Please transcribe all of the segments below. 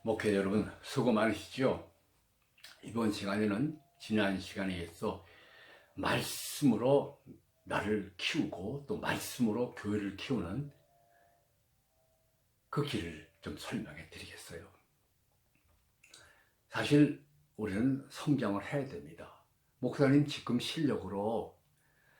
목회 여러분 수고 많으시죠? 이번 시간에는 지난 시간에 이어서 말씀으로 나를 키우고 또 말씀으로 교회를 키우는 그 길을 좀 설명해 드리겠어요. 사실 우리는 성장을 해야 됩니다. 목사님 지금 실력으로,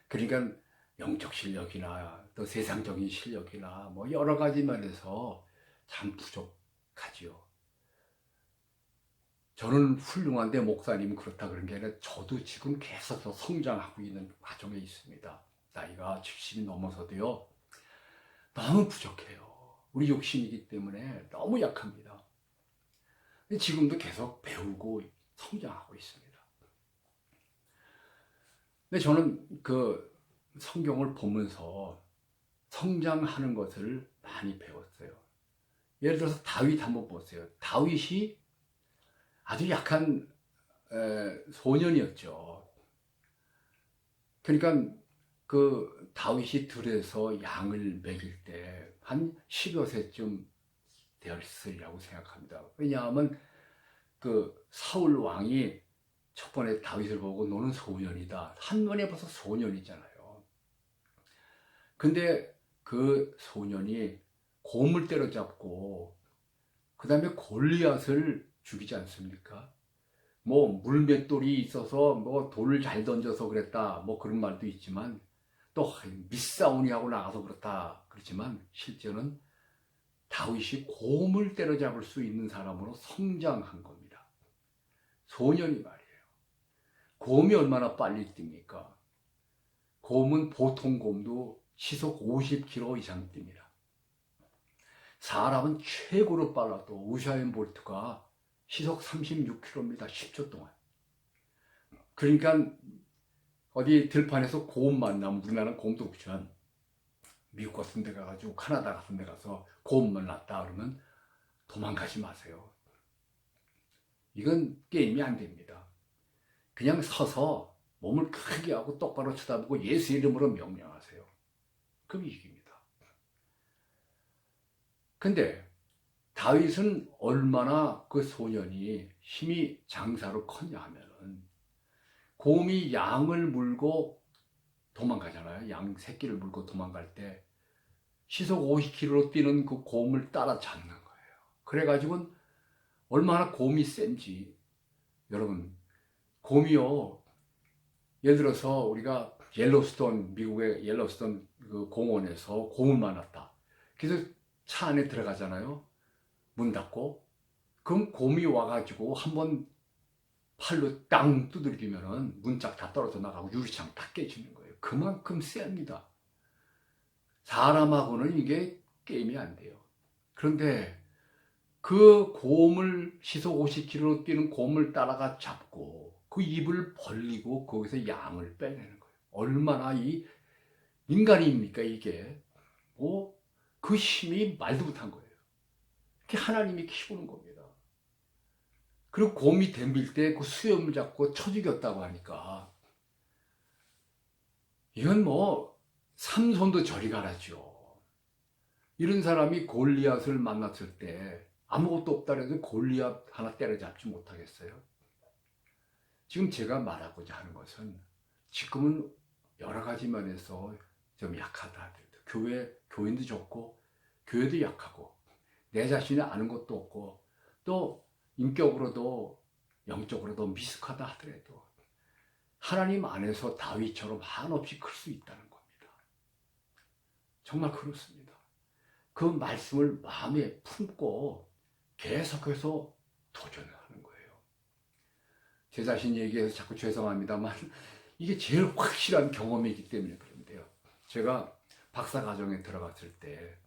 그러니까 영적 실력이나 또 세상적인 실력이나 뭐 여러 가지 면에서 참 부족하지요. 저는 훌륭한데 목사님이 그렇다 그런 게 아니라 저도 지금 계속 성장하고 있는 과정에 있습니다. 나이가 70이 넘어서도요, 너무 부족해요. 우리 육신이기 때문에 너무 약합니다. 지금도 계속 배우고 성장하고 있습니다. 근데 저는 그 성경을 보면서 성장하는 것을 많이 배웠어요. 예를 들어서 다윗 한번 보세요. 다윗이 아주 약한 소년이었죠. 그러니까 그 다윗이 들에서 양을 먹일 때 한 10여 세쯤 되었으리라고 생각합니다. 왜냐하면 그 사울 왕이 첫 번에 다윗을 보고 너는 소년이다. 한번에 벌써 소년이잖아요. 근데 그 소년이 곰을 때려잡고 그 다음에 골리앗을 죽이지 않습니까? 뭐 물맷돌이 있어서 뭐 돌을 잘 던져서 그랬다 뭐 그런 말도 있지만 또 밑싸움이 하고 나가서 그렇다 그렇지만 실제는 다윗이 곰을 때려잡을 수 있는 사람으로 성장한 겁니다. 소년이 말이에요. 곰이 얼마나 빨리 뜁니까? 곰은 보통 곰도 시속 50km 이상 뜁니다. 사람은 최고로 빨라도 우사인 볼트가 시속 36km입니다. 10초 동안. 그러니까 어디 들판에서 곰 만나면, 우리나라는 곰도 없지만 미국 같은 데 가가지고 카나다 같은 데 가서 곰 만났다 그러면 도망가지 마세요. 이건 게임이 안 됩니다. 그냥 서서 몸을 크게 하고 똑바로 쳐다보고 예수 이름으로 명령하세요. 그럼 이깁니다. 근데 다윗은 얼마나 그 소년이 힘이 장사로 컸냐 하면은 곰이 양을 물고 도망가잖아요. 양 새끼를 물고 도망갈 때 시속 50km로 뛰는 그 곰을 따라잡는 거예요. 그래가지고 얼마나 곰이 센지. 여러분, 곰이요, 예를 들어서 우리가 옐로스톤, 미국의 옐로스톤 그 공원에서 곰을 만났다. 그래서 차 안에 들어가잖아요. 문 닫고. 그럼 곰이 와가지고 한번 팔로 땅 두들기면은 문짝 다 떨어져 나가고 유리창 다 깨지는 거예요. 그만큼 셉니다. 사람하고는 이게 게임이 안 돼요. 그런데 그 곰을 시속 50km로 뛰는 곰을 따라가 잡고 그 입을 벌리고 거기서 양을 빼내는 거예요. 얼마나 이 인간입니까 이게? 뭐 그 힘이 말도 못한 거예요. 그게 하나님이 키우는 겁니다. 그리고 곰이 덤빌 때 그 수염을 잡고 쳐 죽였다고 하니까 이건 뭐 삼손도 저리 가라죠. 이런 사람이 골리앗을 만났을 때 아무것도 없다 해도 골리앗 하나 때려잡지 못하겠어요? 지금 제가 말하고자 하는 것은 지금은 여러 가지 면에서 좀 약하다. 교인도 좋고 교회도 약하고 내 자신이 아는 것도 없고 또 인격으로도 영적으로도 미숙하다 하더라도 하나님 안에서 다윗처럼 한없이 클 수 있다는 겁니다. 정말 그렇습니다. 그 말씀을 마음에 품고 계속해서 도전을 하는 거예요. 제 자신 얘기해서 자꾸 죄송합니다만 이게 제일 확실한 경험이기 때문에 그런데요. 제가 박사과정에 들어갔을 때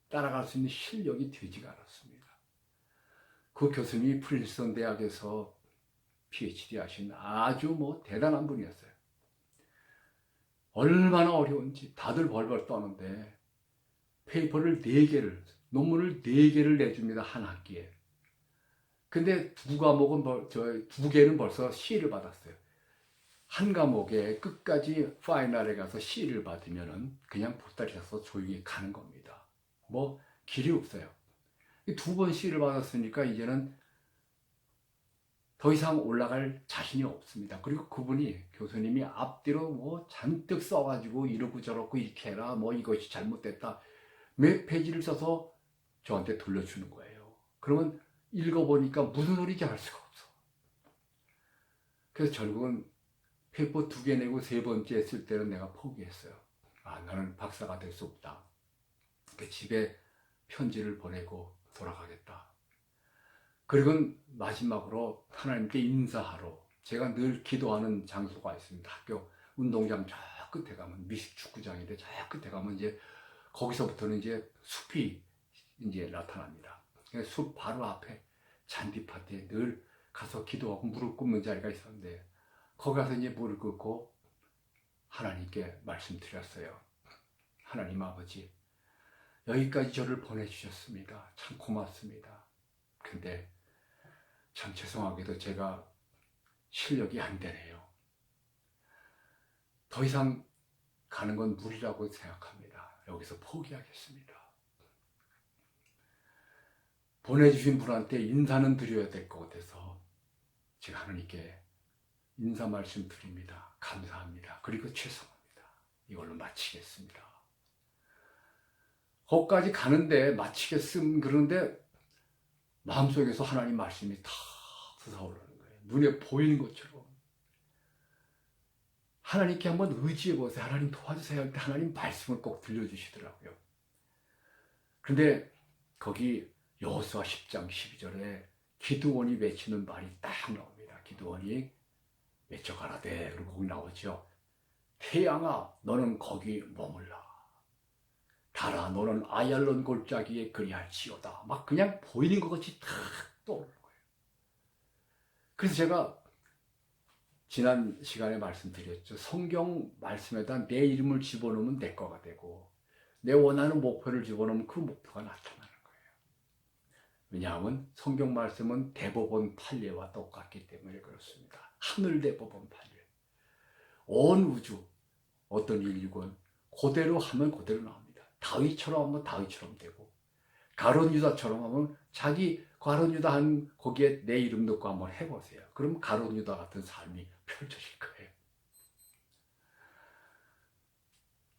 따라갈 수 있는 실력이 되지가 않았습니다. 그 교수님이 프린스턴 대학에서 PhD 하신 아주 뭐 대단한 분이었어요. 얼마나 어려운지 다들 벌벌 떠는데 페이퍼를 4개를, 논문을 4개를 내줍니다. 한 학기에. 근데 2과목은, 2개는 벌써 C를 받았어요. 한 과목에 끝까지 파이널에 가서 C를 받으면은 그냥 보따리 싸서 조용히 가는 겁니다. 뭐 길이 없어요. 두 번 C를 받았으니까 이제는 더 이상 올라갈 자신이 없습니다. 그리고 그분이 교수님이 앞뒤로 뭐 잔뜩 써가지고 이러고 저러고 이렇게 해라, 뭐 이것이 잘못됐다, 몇 페이지를 써서 저한테 돌려주는 거예요. 그러면 읽어보니까 무슨 소리인지 알 수가 없어. 그래서 결국은 페이퍼 2개 내고 세 번째 했을 때는 내가 포기했어요. 아, 나는 박사가 될 수 없다. 집에 편지를 보내고 돌아가겠다. 그리고 마지막으로 하나님께 인사하러 제가 늘 기도하는 장소가 있습니다. 학교 운동장 저 끝에 가면 미식축구장인데 저 끝에 가면 이제 거기서부터는 이제 숲이 이제 나타납니다. 숲 바로 앞에 잔디밭에 늘 가서 기도하고 무릎 꿇는 자리가 있었는데 거기 가서 이제 무릎 꿇고 하나님께 말씀드렸어요. 하나님 아버지, 여기까지 저를 보내주셨습니다. 참 고맙습니다. 근데 참 죄송하게도 제가 실력이 안 되네요. 더 이상 가는 건 무리라고 생각합니다. 여기서 포기하겠습니다. 보내주신 분한테 인사는 드려야 될 것 같아서 제가 하나님께 인사 말씀 드립니다. 감사합니다. 그리고 죄송합니다. 이걸로 마치겠습니다. 거기까지 가는데 마치겠음 그러는데 마음속에서 하나님 말씀이 다 솟아오르는 거예요. 눈에 보이는 것처럼. 하나님께 한번 의지해 보세요. 하나님 도와주세요 할 때 하나님 말씀을 꼭 들려주시더라고요. 근데 거기 여호수아 10장 12절에 기드온이 외치는 말이 딱 나옵니다. 기드온이 외쳐가라되, 그리고 거기 나오죠. 태양아, 너는 거기 머물라. 달아, 너는 아얄론 골짜기에 그리할지어다. 막 그냥 보이는 것 같이 탁 떠오르는 거예요. 그래서 제가 지난 시간에 말씀드렸죠. 성경 말씀에다 내 이름을 집어넣으면 내 거가 되고 내 원하는 목표를 집어넣으면 그 목표가 나타나는 거예요. 왜냐하면 성경 말씀은 대법원 판례와 똑같기 때문에 그렇습니다. 하늘 대법원 판례. 온 우주 어떤 인류건 그대로 하면 그대로 나옵니다. 다윗처럼 하면 다윗처럼 되고 가룟 유다처럼 하면 자기 가룟 유다 한 거기에 내 이름 넣고 한번 해보세요. 그럼 가룟 유다 같은 삶이 펼쳐질 거예요.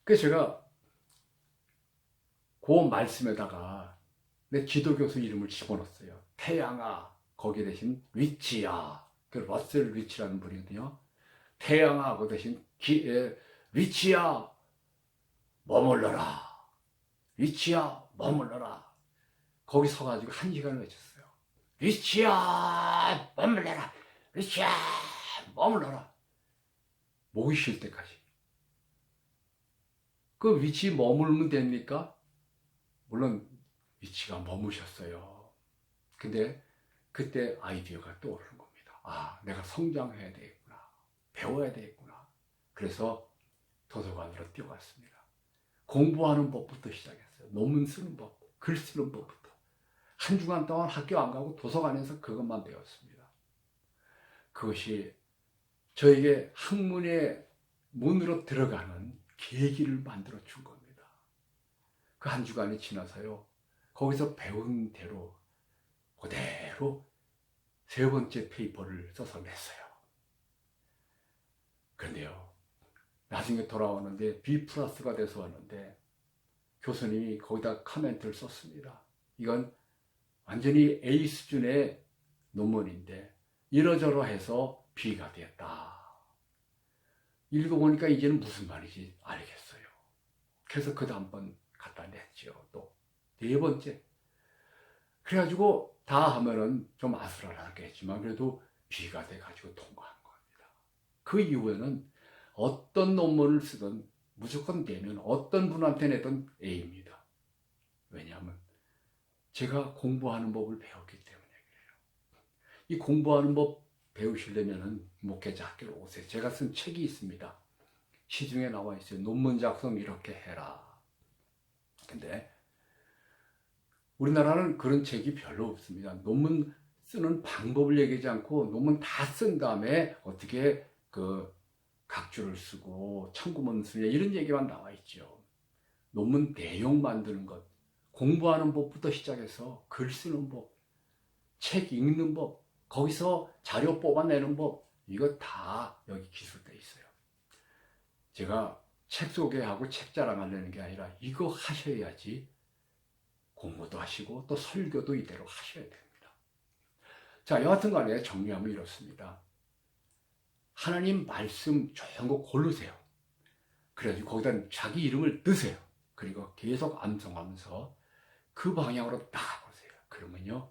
그래서 제가 그 말씀에다가 내 지도교수 이름을 집어넣었어요. 태양아, 거기 대신 위치야. 그 러셀 위치라는 분이거든요. 태양아, 그 대신 위치야, 머물러라. 위치야, 머물러라. 거기 서가지고 1시간을 외쳤어요. 위치야, 머물러라. 위치야, 머물러라. 목이 쉴 때까지. 그 위치 머물면 됩니까? 물론 위치가 머무셨어요. 근데 그때 아이디어가 떠오르는 겁니다. 아, 내가 성장해야 되겠구나. 배워야 되겠구나. 그래서 도서관으로 뛰어갔습니다. 공부하는 법부터 시작했어요. 논문 쓰는 법, 글 쓰는 법부터. 한 주간 동안 학교 안 가고 도서관에서 그것만 배웠습니다. 그것이 저에게 학문의 문으로 들어가는 계기를 만들어 준 겁니다. 그 한 주간이 지나서요. 거기서 배운 대로 그대로 세 번째 페이퍼를 써서 냈어요. 그런데요. 나중에 돌아왔는데 B 플러스가 돼서 왔는데 교수님이 거기다 코멘트를 썼습니다. 이건 완전히 A 수준의 논문인데 이러저러해서 B가 됐다. 읽어보니까 이제는 무슨 말인지 알겠어요. 그래서 그 다음번 갖다 냈죠. 또 네 번째. 그래가지고 다 하면은 좀 아슬아슬하겠지만 그래도 B가 돼가지고 통과한 겁니다. 그 이후에는 어떤 논문을 쓰든 무조건 내면 어떤 분한테 내든 A입니다. 왜냐하면 제가 공부하는 법을 배웠기 때문에 그래요. 이 공부하는 법 배우시려면 목회자 학교로 오세요. 제가 쓴 책이 있습니다. 시중에 나와 있어요. 논문 작성 이렇게 해라. 근데 우리나라는 그런 책이 별로 없습니다. 논문 쓰는 방법을 얘기하지 않고 논문 다 쓴 다음에 어떻게 그 각주를 쓰고 참고문 쓰냐 이런 얘기만 나와 있죠. 논문 내용 만드는 것, 공부하는 법부터 시작해서 글 쓰는 법, 책 읽는 법, 거기서 자료 뽑아내는 법, 이거 다 여기 기술돼 있어요. 제가 책 소개하고 책 자랑하려는 게 아니라 이거 하셔야지 공부도 하시고 또 설교도 이대로 하셔야 됩니다. 자, 여하튼 간에 정리하면 이렇습니다. 하나님 말씀 좋은 거 고르세요. 그래서 거기다 자기 이름을 넣으세요. 그리고 계속 암송하면서 그 방향으로 나가보세요. 그러면요,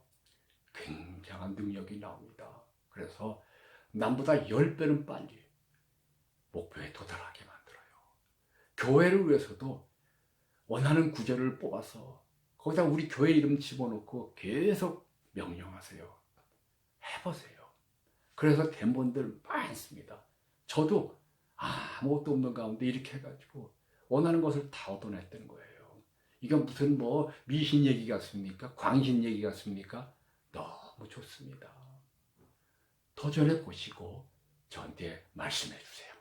굉장한 능력이 나옵니다. 그래서 남보다 10배는 빨리 목표에 도달하게 만들어요. 교회를 위해서도 원하는 구절을 뽑아서 거기다 우리 교회 이름 집어넣고 계속 명령하세요. 해보세요. 그래서 된 분들 많습니다. 저도 아무것도 없는 가운데 이렇게 해가지고 원하는 것을 다 얻어냈다는 거예요. 이건 무슨 뭐 미신 얘기 같습니까? 광신 얘기 같습니까? 너무 좋습니다. 도전해 보시고 저한테 말씀해 주세요.